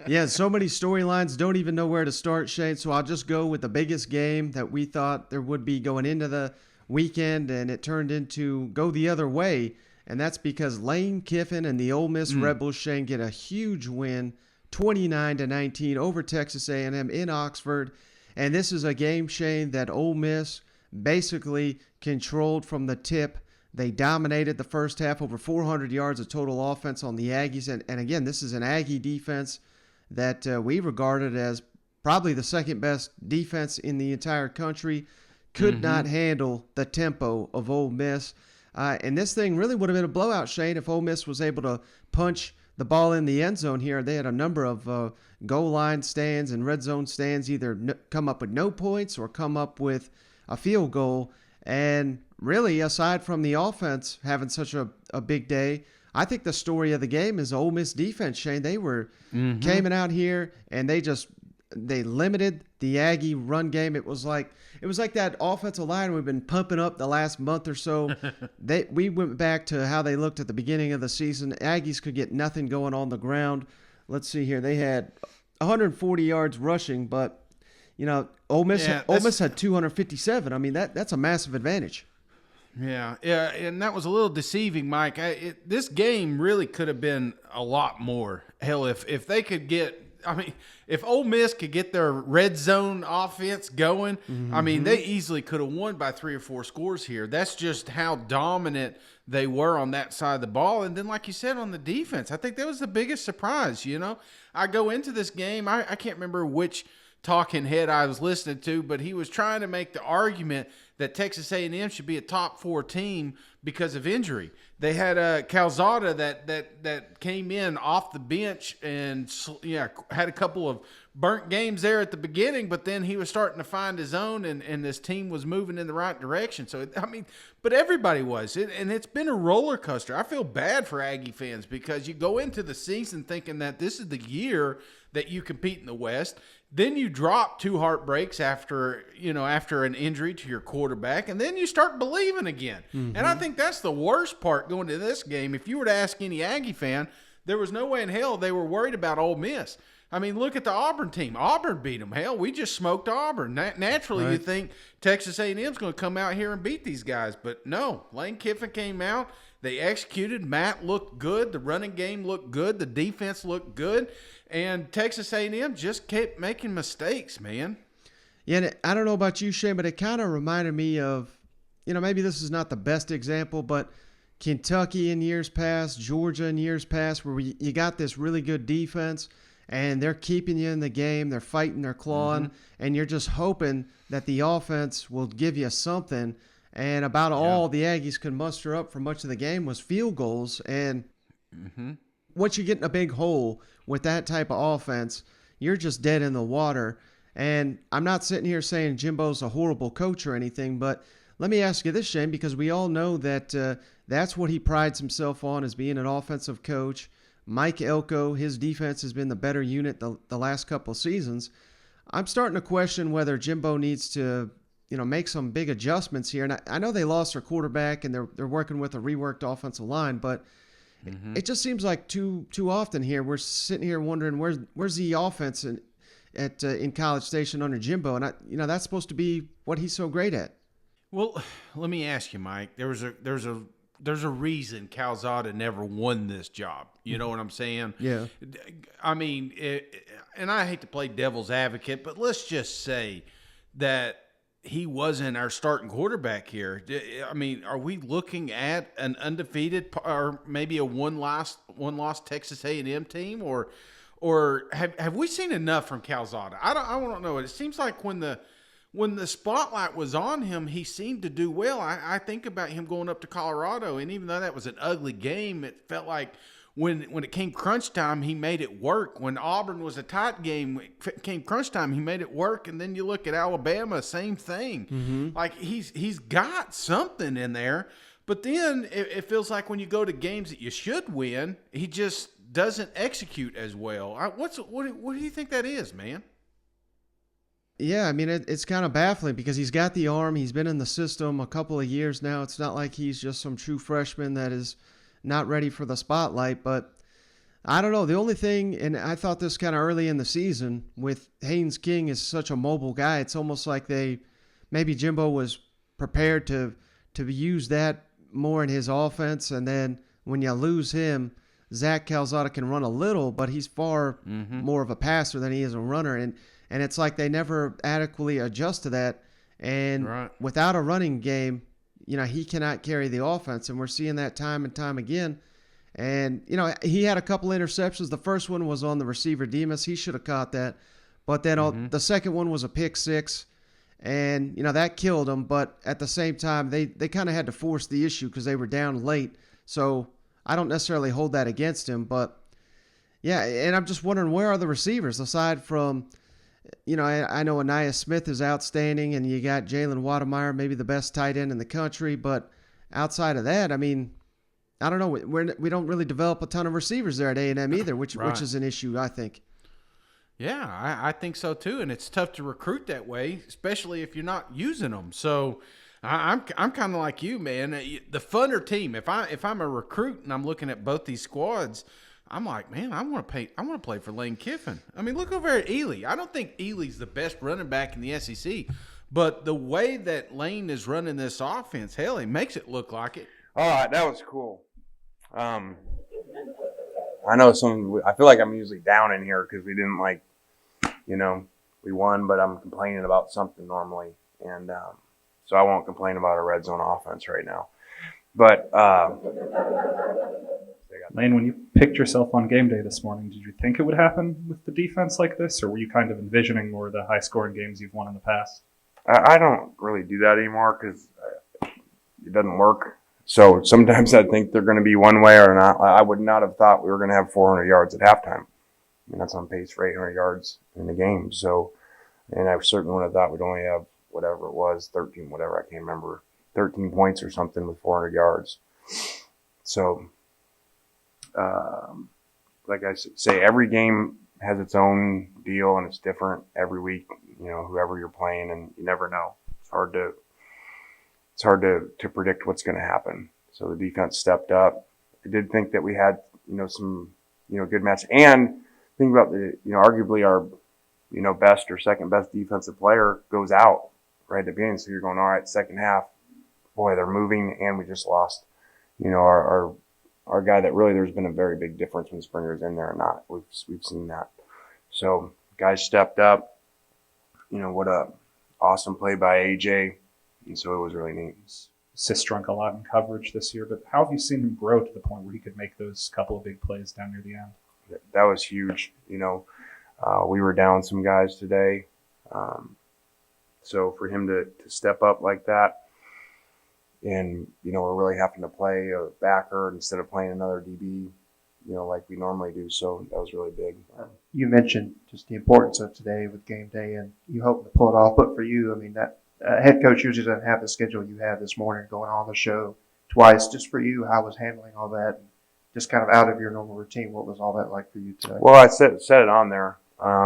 Yeah, so many storylines, don't even know where to start, Shane. So I'll just go with the biggest game that we thought there would be going into the weekend, and it turned into go the other way. And that's because Lane Kiffin and the Ole Miss Mm. Rebels, Shane, get a huge win, 29-19 over Texas A&M in Oxford. And this is a game, Shane, that Ole Miss basically controlled from the tip. They dominated the first half, over 400 yards of total offense on the Aggies. And again, this is an Aggie defense that we regarded as probably the second best defense in the entire country. Could not handle the tempo of Ole Miss. And this thing really would have been a blowout, Shane, if Ole Miss was able to punch the ball in the end zone here. They had a number of goal line stands and red zone stands, either come up with no points or come up with a field goal. And really, aside from the offense having such a big day, I think the story of the game is Ole Miss defense, Shane. They were came out here and they limited the Aggie run game. It was like that offensive line we've been pumping up the last month or so. We went back to how they looked at the beginning of the season. Aggies could get nothing going on the ground. Let's see here. They had 140 yards rushing, but Ole Miss had 257. I mean, that's a massive advantage. Yeah, and that was a little deceiving, Mike. This game really could have been a lot more. Hell, if they could if Ole Miss could get their red zone offense going, they easily could have won by 3 or 4 scores here. That's just how dominant they were on that side of the ball. And then, like you said, on the defense, I think that was the biggest surprise. I go into this game, I can't remember which talking head I was listening to, but he was trying to make the argument that Texas A&M should be a top 4 team because of injury. They had Calzada that came in off the bench and had a couple of burnt games there at the beginning, but then he was starting to find his own, and this team was moving in the right direction. So, but everybody was. And it's been a roller coaster. I feel bad for Aggie fans because you go into the season thinking that this is the year that you compete in the West. Then you drop 2 heartbreaks after an injury to your quarterback, and then you start believing again. And I think that's the worst part going to this game. If you were to ask any Aggie fan, there was no way in hell they were worried about Ole Miss. Look at the Auburn team. Auburn beat them. Hell, we just smoked Auburn. Naturally, You think Texas A&M is going to come out here and beat these guys, but no. Lane Kiffin came out. They executed. Matt looked good. The running game looked good. The defense looked good. And Texas A&M just kept making mistakes, man. Yeah, and I don't know about you, Shane, but it kind of reminded me of, maybe this is not the best example, but Kentucky in years past, Georgia in years past, where you got this really good defense, and they're keeping you in the game. They're fighting, they're clawing, and you're just hoping that the offense will give you something. And about all the Aggies could muster up for much of the game was field goals. And once you get in a big hole with that type of offense, you're just dead in the water. And I'm not sitting here saying Jimbo's a horrible coach or anything, but let me ask you this, Shane, because we all know that that's what he prides himself on, is being an offensive coach. Mike Elko, his defense has been the better unit the last couple of seasons. I'm starting to question whether Jimbo needs to make some big adjustments here. And I know they lost their quarterback and they're working with a reworked offensive line, but it just seems like too often here we're sitting here wondering where's the offense in College Station under Jimbo, and that's supposed to be what he's so great at. Well, let me ask you, Mike. There's a reason Calzada never won this job. You know what I'm saying? Yeah. And I hate to play devil's advocate, but let's just say that he wasn't our starting quarterback here. Are we looking at an undefeated or maybe a one loss Texas A&M team, or have we seen enough from Calzada? I don't know. It seems like when the spotlight was on him, he seemed to do well. I think about him going up to Colorado, and even though that was an ugly game, it felt like when it came crunch time, he made it work. When Auburn was a tight game, it came crunch time, he made it work. And then you look at Alabama, same thing. Like he's got something in there. But then it feels like when you go to games that you should win, he just doesn't execute as well. What do you think that is, man? Yeah, it's kind of baffling because he's got the arm. He's been in the system a couple of years now. It's not like he's just some true freshman that is not ready for the spotlight. But I don't know. The only thing, and I thought this kind of early in the season, with Haynes King is such a mobile guy, it's almost like maybe Jimbo was prepared to use that more in his offense, and then when you lose him, Zach Calzada can run a little, but he's far more of a passer than he is a runner, and it's like they never adequately adjust to that, and without a running game, he cannot carry the offense, and we're seeing that time and time again. And, he had a couple interceptions. The first one was on the receiver, Demas. He should have caught that. But then the second one was a pick six. And, that killed them. But at the same time, they kind of had to force the issue because they were down late. So I don't necessarily hold that against him. But, yeah, and I'm just wondering, where are the receivers aside from, I know Aniyah Smith is outstanding, and you got Jalen Wademeyer, maybe the best tight end in the country. But outside of that, I mean, I don't know. We don't really develop a ton of receivers there at A&M either, which is an issue, I think. Yeah, I think so too, and it's tough to recruit that way, especially if you're not using them. So I'm kind of like you, man. The funner team. If I'm a recruit and I'm looking at both these squads, I'm like, man, I want to play for Lane Kiffin. I mean, look over at Ely. I don't think Ely's the best running back in the SEC, but the way that Lane is running this offense, hell, he makes it look like it. All right, that was cool. I know I feel like I'm usually down in here because we didn't we won, but I'm complaining about something normally. And so I won't complain about a red zone offense right now. But Lane, when you picked yourself on game day this morning, did you think it would happen with the defense like this, or were you kind of envisioning more of the high-scoring games you've won in the past? I don't really do that anymore because it doesn't work. So sometimes I think they're going to be one way or not. I would not have thought we were going to have 400 yards at halftime. I mean, that's on pace for 800 yards in the game. So, and I certainly would have thought we'd only have whatever it was, 13 points or something with 400 yards. So, like I say, every game has its own deal and it's different every week, whoever you're playing, and you never know. It's hard to predict what's going to happen. So the defense stepped up. I did think that we had, some, good match. And think about arguably our, best or second best defensive player goes out right at the beginning. So you're going, all right, second half, boy, they're moving and we just lost, our guy that really there's been a very big difference when Springer's in there or not. We've seen that. So guys stepped up. What a awesome play by AJ. And so it was really neat. Sis shrunk a lot in coverage this year, but how have you seen him grow to the point where he could make those couple of big plays down near the end? That was huge. We were down some guys today. So for him to step up like that, and, we're really having to play a backer instead of playing another DB, like we normally do. So that was really big. You mentioned just the importance of today with game day, and you hope to pull it off. But for you, I mean, that head coach usually doesn't have the schedule you have this morning, going on the show twice. Just for you, how was handling all that? Just kind of out of your normal routine, what was all that like for you today? Well, I said it on there. I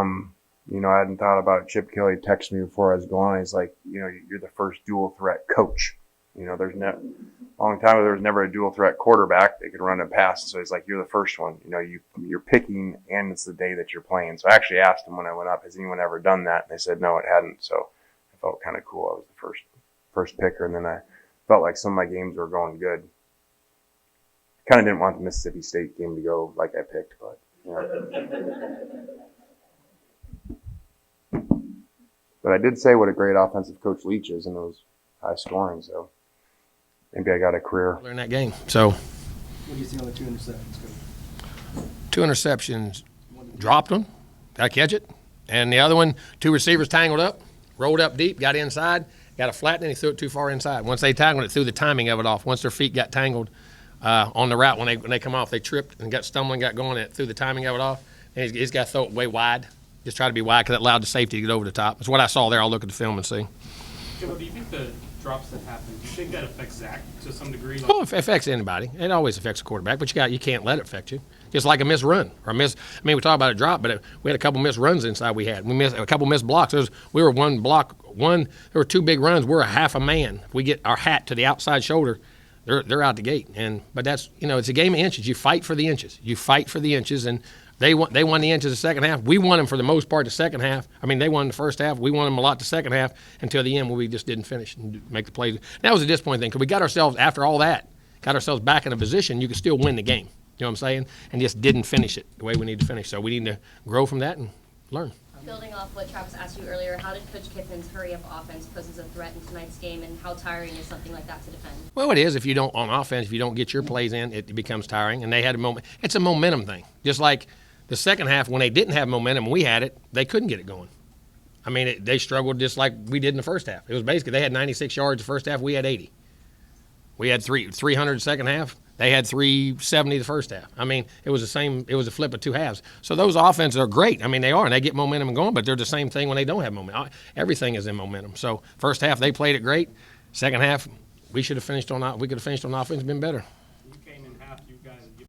hadn't thought about it. Chip Kelly texted me before I was going on. He's like, you're the first dual threat coach. There's a long time ago, there was never a dual threat quarterback that could run and pass. So he's like, you're the first one. You're picking, and it's the day that you're playing. So I actually asked him when I went up, has anyone ever done that? And they said no, it hadn't. So I felt kind of cool. I was the first picker, and then I felt like some of my games were going good. Kind of didn't want the Mississippi State game to go like I picked, but But I did say what a great offensive coach Leach is, and it was high scoring. So maybe I got a career. In that game. So What do you see on the 2 interceptions, Coach? 2 interceptions, dropped them, got to catch it. And the other one, 2 receivers tangled up, rolled up deep, got inside, got a flat, and he threw it too far inside. Once they tangled it, threw the timing of it off. Once their feet got tangled on the route, when they come off, they tripped and got stumbling, got going, and it threw the timing of it off. And he's got to throw it way wide. Just try to be wide because it allowed the safety to get over the top. That's what I saw there. I'll look at the film and see. Joe, do you think the drops that happen, do you think that affects Zach to some degree? Well, it affects anybody. It always affects a quarterback, but you can't let it affect you. Just like a missed run or a miss. I mean, we talk about a drop, but we had a couple missed runs inside. We missed a couple missed blocks. We were one block. There were 2 big runs. We're a half a man. If we get our hat to the outside shoulder, they're out the gate. But that's, it's a game of inches. You fight for the inches. And they won the inches the second half. We won them for the most part the second half. I mean, they won the first half. We won them a lot the second half until the end where we just didn't finish and make the plays. That was a disappointing thing because we got ourselves, after all that, back in a position you could still win the game. You know what I'm saying? And just didn't finish it the way we need to finish. So we need to grow from that and learn. Building off what Travis asked you earlier, how did Coach Kiffin's hurry-up offense pose as a threat in tonight's game, and how tiring is something like that to defend? Well, it is. If you don't, on offense, if you don't get your plays in, it becomes tiring. And they had a moment. It's a momentum thing. Just like the second half, when they didn't have momentum and we had it, they couldn't get it going. I mean, they struggled just like we did in the first half. It was basically they had 96 yards the first half. We had 80. We had 300 the second half. They had 370 the first half. I mean, it was the same. It was a flip of two halves. So those offenses are great. I mean, they are, and they get momentum and going, but they're the same thing when they don't have momentum. Everything is in momentum. So first half, they played it great. Second half, we could have finished on offense and been better.